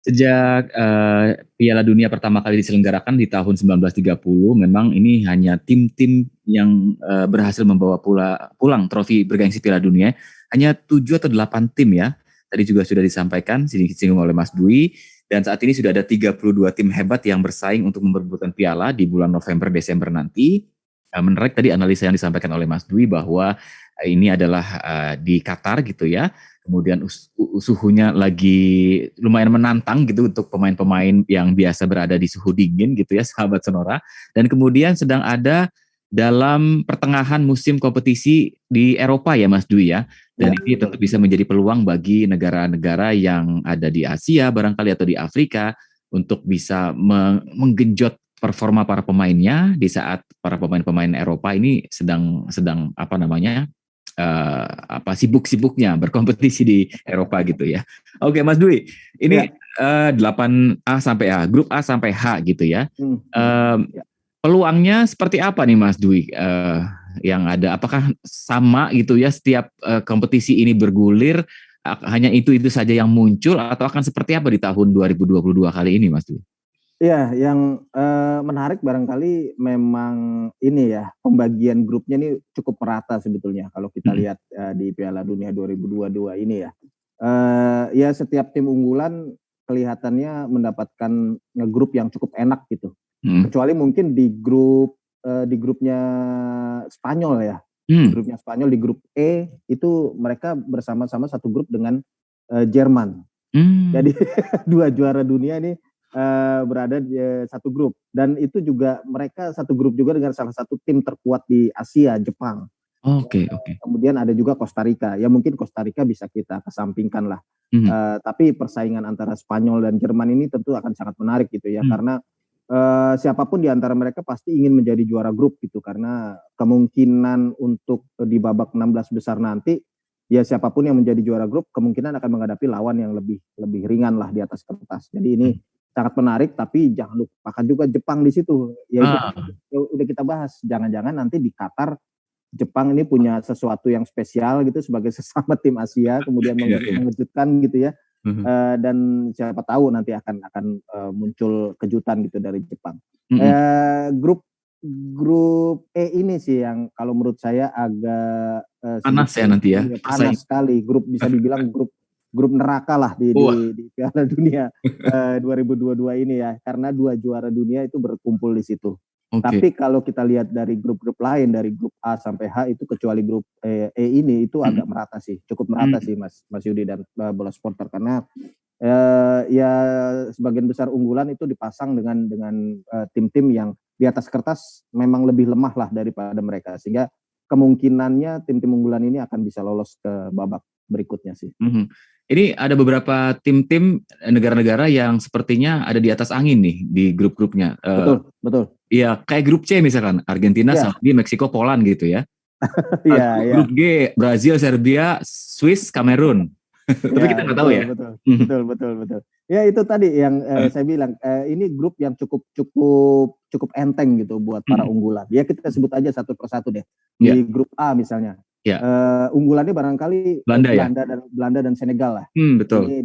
Sejak Piala Dunia pertama kali diselenggarakan di tahun 1930, memang ini hanya tim-tim yang berhasil membawa pulang trofi bergengsi Piala Dunia. Hanya 7 atau 8 tim ya. Tadi juga sudah disampaikan, disinggung oleh Mas Dwi. Dan saat ini sudah ada 32 tim hebat yang bersaing untuk memperebutkan piala di bulan November Desember nanti. Menarik tadi analisa yang disampaikan oleh Mas Dwi bahwa ini adalah di Qatar gitu ya. Kemudian suhunya lagi lumayan menantang gitu untuk pemain-pemain yang biasa berada di suhu dingin gitu ya, sahabat Sonora. Dan kemudian sedang ada dalam pertengahan musim kompetisi di Eropa ya Mas Dwi ya. Dan ini tentu bisa menjadi peluang bagi negara-negara yang ada di Asia barangkali atau di Afrika untuk bisa menggenjot performa para pemainnya di saat para pemain-pemain Eropa ini sedang apa namanya sibuk-sibuknya berkompetisi di Eropa gitu ya. Oke Mas Dwi, ini 8A sampai A, grup A sampai H gitu ya. Peluangnya seperti apa nih Mas Dwi yang ada? Apakah sama gitu ya setiap kompetisi ini bergulir, hanya itu saja yang muncul atau akan seperti apa di tahun 2022 kali ini Mas Dwi? Iya, yang menarik barangkali memang ini ya, pembagian grupnya ini cukup merata sebetulnya kalau kita lihat di Piala Dunia 2022 ini ya. Ya setiap tim unggulan kelihatannya mendapatkan grup yang cukup enak gitu. Kecuali mungkin di grupnya Spanyol ya. Di grupnya Spanyol, di grup E itu mereka bersama-sama satu grup dengan Jerman. Jadi 2 juara dunia ini berada di satu grup, dan itu juga mereka satu grup juga dengan salah satu tim terkuat di Asia, Jepang. Oke. Kemudian ada juga Costa Rica. Ya mungkin Costa Rica bisa kita kesampingkan lah. Tapi persaingan antara Spanyol dan Jerman ini tentu akan sangat menarik gitu ya, karena siapapun di antara mereka pasti ingin menjadi juara grup gitu, karena kemungkinan untuk di babak 16 besar nanti ya siapapun yang menjadi juara grup kemungkinan akan menghadapi lawan yang lebih ringan lah di atas kertas. Jadi ini sangat menarik, tapi jangan lupakan juga Jepang di situ. Ya itu udah kita bahas. Jangan-jangan nanti di Qatar Jepang ini punya sesuatu yang spesial gitu sebagai sesama tim Asia, kemudian mengejutkan gitu ya. Dan siapa tahu nanti akan muncul kejutan gitu dari Jepang. Grup E ini sih yang kalau menurut saya agak panas ya nanti ya. Panas sekali. Grup bisa dibilang grup neraka lah di Piala Dunia 2022 ini ya, karena 2 juara dunia itu berkumpul di situ. Tapi kalau kita lihat dari grup-grup lain, dari grup A sampai H itu kecuali grup E ini itu agak merata sih, cukup merata sih Mas Yudi dan Bola Supporter, karena ya sebagian besar unggulan itu dipasang dengan tim-tim yang di atas kertas memang lebih lemah lah daripada mereka, sehingga kemungkinannya tim-tim unggulan ini akan bisa lolos ke babak berikutnya sih. Ini ada beberapa tim-tim negara-negara yang sepertinya ada di atas angin nih di grup-grupnya. Betul. Iya, kayak grup C misalkan, Argentina, Saudi, Meksiko, Poland gitu ya. Grup G, Brazil, Serbia, Swiss, Kamerun. Tapi kita nggak tahu ya. Betul. Ya itu tadi yang saya bilang, ini grup yang cukup enteng gitu buat para unggulan. Ya kita sebut aja satu persatu deh. Di grup A misalnya. Unggulannya barangkali Belanda dan Senegal lah. Betul. Ini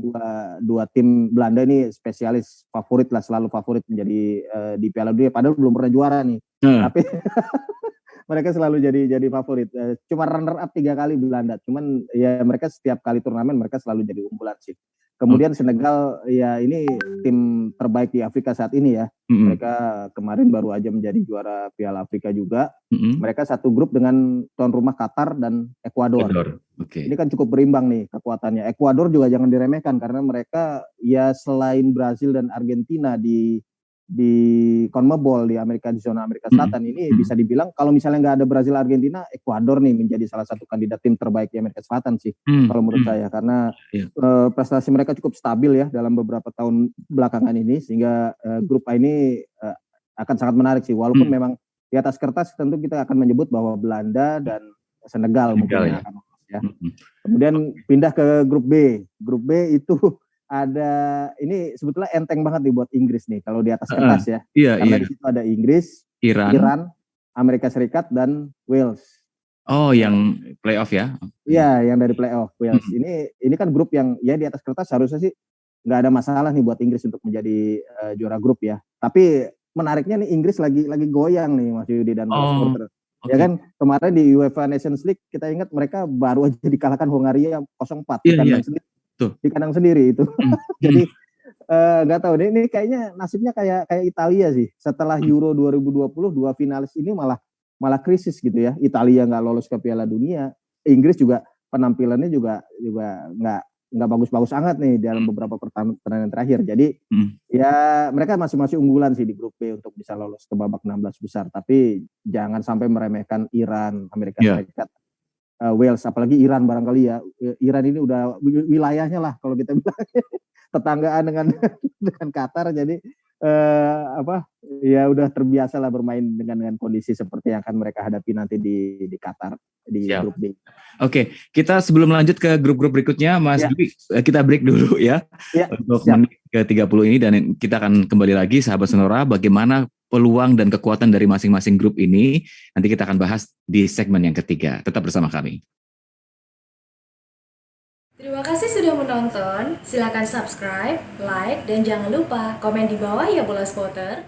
dua tim Belanda ini spesialis favorit lah, selalu favorit menjadi di Piala Dunia, padahal belum pernah juara nih. Tapi mereka selalu jadi favorit. Cuma runner up 3 kali Belanda. Cuman ya mereka setiap kali turnamen mereka selalu jadi unggulan sih. Kemudian Senegal ya ini tim terbaik di Afrika saat ini ya. Mereka kemarin baru aja menjadi juara Piala Afrika juga. Mereka satu grup dengan tuan rumah Qatar dan Ekuador. Ini kan cukup berimbang nih kekuatannya. Ekuador juga jangan diremehkan karena mereka ya selain Brazil dan Argentina di CONMEBOL di zona Amerika Selatan ini bisa dibilang kalau misalnya nggak ada Brazil Argentina, Ekuador nih menjadi salah satu kandidat tim terbaik di Amerika Selatan sih kalau menurut saya, karena prestasi mereka cukup stabil ya dalam beberapa tahun belakangan ini, sehingga grup A ini akan sangat menarik sih, walaupun memang di atas kertas tentu kita akan menyebut bahwa Belanda dan Senegal mungkin akan lolos ya. Kemudian pindah ke grup B. Grup B itu ada, ini sebetulnya enteng banget nih buat Inggris nih kalau di atas kertas ya. Karena di situ ada Inggris, Iran, Amerika Serikat dan Wales. Oh, yang playoff ya? Iya, yang dari playoff Wales. Ini kan grup yang ya di atas kertas harusnya sih nggak ada masalah nih buat Inggris untuk menjadi juara grup ya. Tapi menariknya nih Inggris lagi goyang nih Mas Yudi dan para supporter. Ya kan kemarin di UEFA Nations League kita ingat mereka baru aja dikalahkan Hongaria 0-4 di kandang sendiri. Di kandang sendiri itu. Jadi nggak tahu deh, ini kayaknya nasibnya kayak Italia sih. Setelah Euro 2020 dua finalis ini malah krisis gitu ya. Italia nggak lolos ke Piala Dunia, Inggris juga penampilannya juga nggak bagus-bagus banget nih dalam beberapa pertandingan terakhir. Jadi ya mereka masih unggulan sih di grup B untuk bisa lolos ke babak 16 besar. Tapi jangan sampai meremehkan Iran, Amerika Serikat, Wales, apalagi Iran barangkali ya. Iran ini udah wilayahnya lah kalau kita bilang tetanggaan dengan Qatar, jadi ya udah terbiasa lah bermain dengan kondisi seperti yang akan mereka hadapi nanti di Qatar di grup B. Oke, kita sebelum lanjut ke grup-grup berikutnya, Mas Dwi, kita break dulu ya untuk menit ke-30 ini, dan kita akan kembali lagi sahabat Sonora, bagaimana peluang dan kekuatan dari masing-masing grup ini. Nanti kita akan bahas di segmen yang ketiga. Tetap bersama kami. Terima kasih sudah menonton. Silakan subscribe, like, dan jangan lupa komen di bawah ya Bola Spotter.